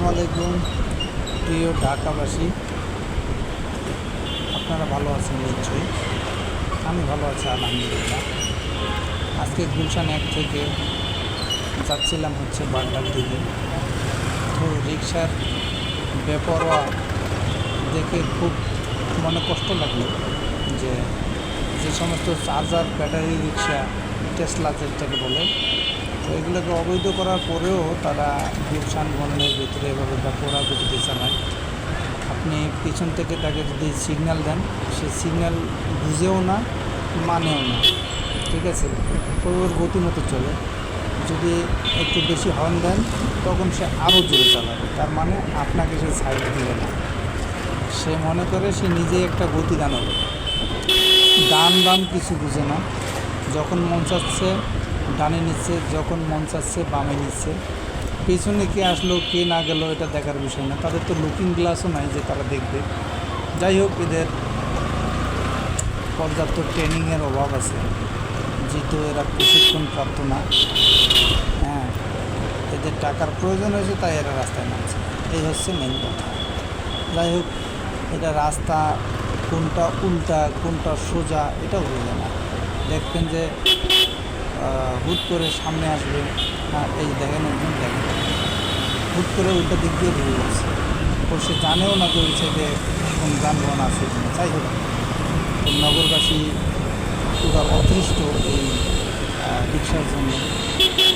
আসসালামু আলাইকুম প্রিয় ঢাকাবাসী, আপনারা ভালো আছেন নিশ্চয়ই। আমি ভালো আছি আলহামদুলিল্লাহ। আজকে গুলশান 1 থেকে যাচ্ছিলাম হচ্ছে বাড্ডার দিকে। তো রিক্সার বেপরোয়া দেখে খুব মনে কষ্ট লাগলো যে যে সমস্ত চার্জার ব্যাটারি রিক্সা টেসলা যেটাকে বলে, তো এগুলোকে অবৈধ করার পরেও তারা গুলশান বনের ভিতরে এভাবে বেপরোয়া গতিতে চালায়। আপনি পিছন থেকে তাকে যদি সিগন্যাল দেন, সে সিগন্যাল বুঝেও না, মানেও না, ঠিক আছে, ওর গতি মতো চলে। যদি একটু বেশি হর্ন দেন তখন সে আরও জোরে চালাবে, তার মানে আপনাকে সে সাইড দিবে না। সে মনে করে সে নিজেই একটা গতি দানাবে, ডান বাম কিছু বুঝে না। যখন মন চাচ্ছে ডানে নিচ্ছে, যখন মন চাচ্ছে বামে নিচ্ছে। পেছনে কে আসলো কে না গেল এটা দেখার বিষয় না, তাদের তো লুকিং গ্লাসও নাই যে তারা দেখবে। যাই হোক, এদের পর্যাপ্ত ট্রেনিংয়ের অভাব আছে, যেহেতু এরা প্রশিক্ষণ প্রাপ্ত না। হ্যাঁ, এদের টাকার প্রয়োজন হয়েছে তাই এরা রাস্তায় নামছে, এই হচ্ছে মেন কথা। যাই হোক, এটা রাস্তা কোনটা উল্টা কোনটা সোজা এটাও বোঝে না। দেখবেন যে হুট করে সামনে আসবে, এই দেখেন একজন দেখেন হুট করে উল্টা দিক দিয়ে ঢুকে যাচ্ছে, তো সে জানেও না যে ওই সাইডে কোন যানবাহন আছে কিনা। যাই হোক, নগরবাসী পুরো অতৃষ্ট এই রিক্সার জন্য।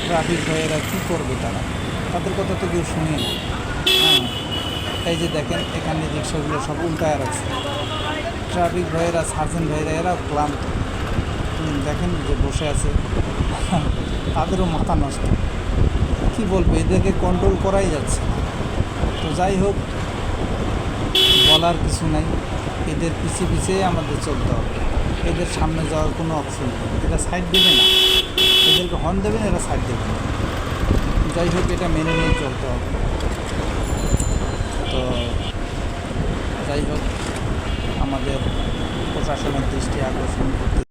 ট্রাফিক ভাইয়েরা কী করবে, তাদের কথা তো কেউ শুনে না। হ্যাঁ, এই যে দেখেন এখানে রিক্সাগুলো সব উল্টায় রাখছে। ট্রাফিক ভাইয়েরা, সার্জেন্ট ভাইয়েরা এরা ক্লান্ত, দেখেন যে বসে আছে, তাদেরও মাথা নষ্ট। কী বলবে, এদেরকে কন্ট্রোল করাই যাচ্ছে না। তো যাই হোক, বলার কিছু নাই, এদের পিছিয়ে পিছিয়ে আমাদের চলতে হবে। এদের সামনে যাওয়ার কোনো অপশন নেই, এরা সাইড দেবে না। এদেরকে হর্ন দেবে না, এরা সাইড দেবে না। যাই হোক, এটা মেনে নিয়ে চলতে হবে। তো যাই হোক, আমাদের প্রশাসনের দৃষ্টি আকর্ষণ করতে